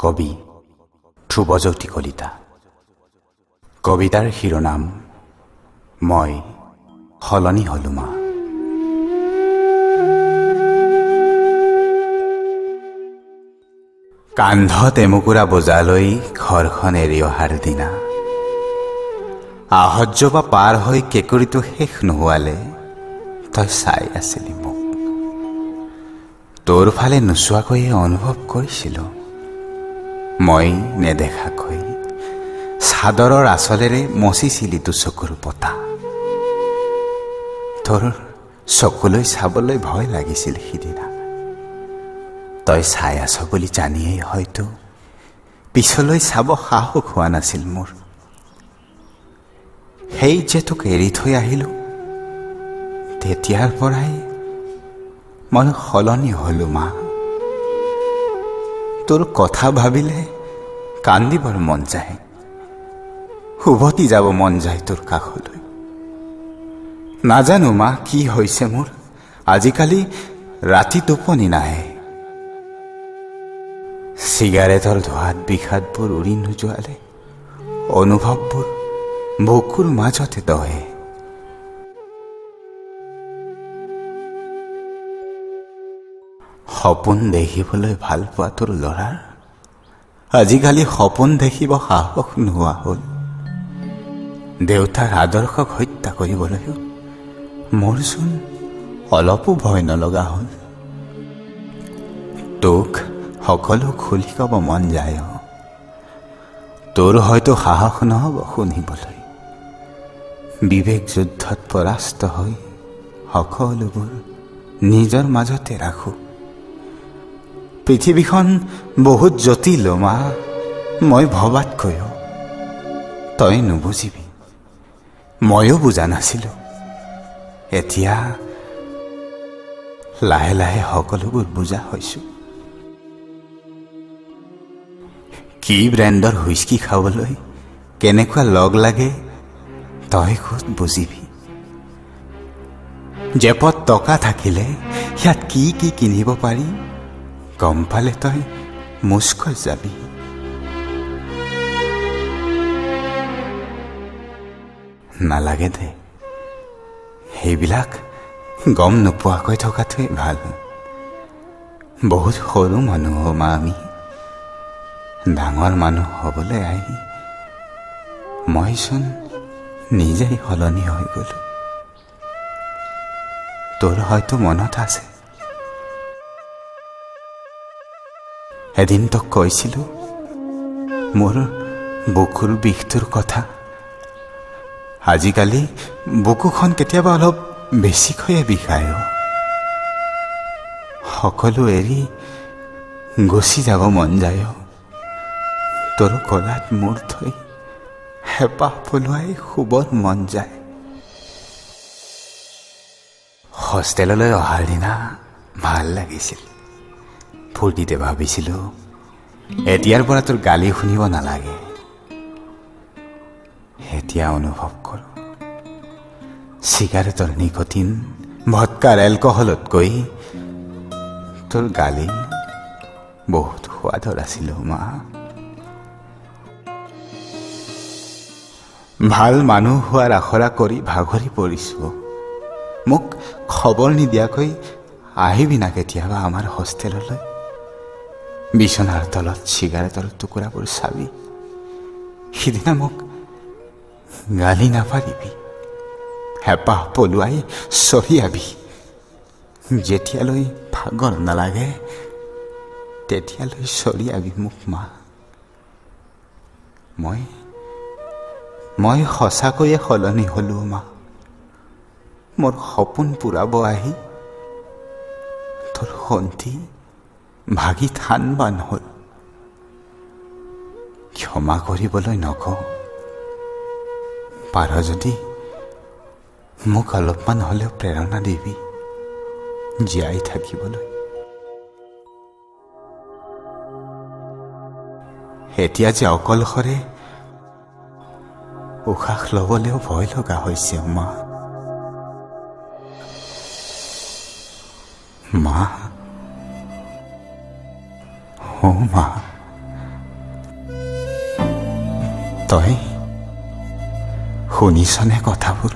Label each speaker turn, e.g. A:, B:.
A: কবি ধ্ৰুৱজ্যোতি কলিতা। কবিতাৰ শিৰোনাম মই সলনি হলো মা। কান্ধত এমুকুৰা বোজালৈ ঘৰখন এৰি অহাৰ দিনা আহৰ্য বা পাৰ হৈ কেঁকুৰিটো শেষ নোহোৱালে তই চাই আছিলি মোক। তোৰ ফালে নোচোৱাকৈয়ে অনুভৱ কৰিছিলো মই নেদেখাকৈ চাদৰৰ আঁচলেৰে মচিছিলি তো চকুৰ পতা। তোৰ চকুলৈ চাবলৈ ভয় লাগিছিল সিদিনা। তই চাই আছ বুলি জানিয়েই হয়তো পিছলৈ চাব সাহস হোৱা নাছিল মোৰ। সেই যে তোক এৰি থৈ আহিলো তেতিয়াৰ পৰাই মই সলনি হলো মা। তোৰ কথা ভাবিলে কান্দিবৰ মন যায়, উভতি যাব মন যায় তোৰ কাষলৈ। নাজানো মা কি হৈছে মোৰ, আজিকালি ৰাতি টোপনি নাহে। চিগাৰেটৰ ধোঁৱাত বিষাদবোৰ উৰি নোযোৱালে অনুভৱবোৰ বুকুৰ মাজতে দহে। সপোন দেখিবলৈ ভাল পোৱা তোৰ ল'ৰাৰ আজিকালি সপোন দেখিব সাহস নোহোৱা হ'ল। দেউতাৰ আদৰ্শক হত্যা কৰিবলৈও মোৰচোন অলপো ভয় নলগা হ'ল। তোক সকলো খুলি ক'ব মন যায়, তোৰ হয়তো সাহস নহ'ব শুনিবলৈ। বিবেক যুদ্ধত পৰাস্ত হৈ সকলোবোৰ নিজৰ মাজতে ৰাখোঁ। পৃথিৱীখন বহুত জটিল মা, মই ভবাতকৈও। তই নুবুজিবি, ময়ো বুজা নাছিলো। এতিয়া লাহে লাহে সকলোবোৰ বুজা হৈছো। কি ব্ৰেণ্ডৰ হুইস্কি খাবলৈ কেনেকুৱা লগ লাগে তই খুদ বুজিবি। জেপত টকা থাকিলে ইয়াত কি কি কিনিব পাৰি গম পালে তই মুচকৈ যাবি। নালাগে দে, সেইবিলাক গম নোপোৱাকৈ থকাটোৱে ভাল। বহুত সৰু মানুহ মা আমি, ডাঙৰ মানুহ হ'বলৈ আহি মইচোন নিজেই সলনি হৈ গলো। তোৰ হয়তো মনত আছে এদিন তোক কৈছিলো মোৰ বুকুৰ বিষটোৰ কথা। আজিকালি বুকুখন কেতিয়াবা অলপ বেছিকৈয়ে বিষায়। সকলো এৰি গুচি যাব মন যায়। তোৰ কোলাত মূৰ থৈ হেঁপাহ পলুৱাই শুবৰ মন যায়। হোষ্টেললৈ অহাৰ দিনা ভাল লাগিছিল। ফূৰ্তিতে ভাবিছিলো এতিয়াৰ পৰা তোৰ গালি শুনিব নালাগে। এতিয়া অনুভৱ কৰো চিগাৰেটৰ নিকোটিন ভদকাৰ এলকহলতকৈ তোৰ গালি বহুত সোৱাদৰ আছিল মা। ভাল মানুহ হোৱাৰ আখৰা কৰি ভাগৰি পৰিছো। মোক খবৰ নিদিয়াকৈ আহিবি না কেতিয়াবা আমাৰ হোষ্টেললৈ। বিচনাৰ তলত চিগাৰেটৰ টুকুৰাবোৰ চাবি। সিদিনা মোক গালি নাপাৰিবি, হেঁপাহ পলুৱাই চৰিয়াবি। যেতিয়ালৈ ভাগৰ নালাগে তেতিয়ালৈ চৰিয়াবি মোক মা। মই সঁচাকৈয়ে সলনি হলো মা। মোৰ সপোন পূৰাব আহি তোৰ সন্তি ভাগি থান বান হ'ল। ক্ষমা কৰিবলৈ নকওঁ, পাৰ যদি মোক অলপমান হ'লেও প্ৰেৰণা দিবি জীয়াই থাকিবলৈ। এতিয়া যে অকলশৰে উশাহ ল'বলৈও ভয় লগা হৈছে মা। মা, ও মা, তই শুনিছনে কথাবোৰ?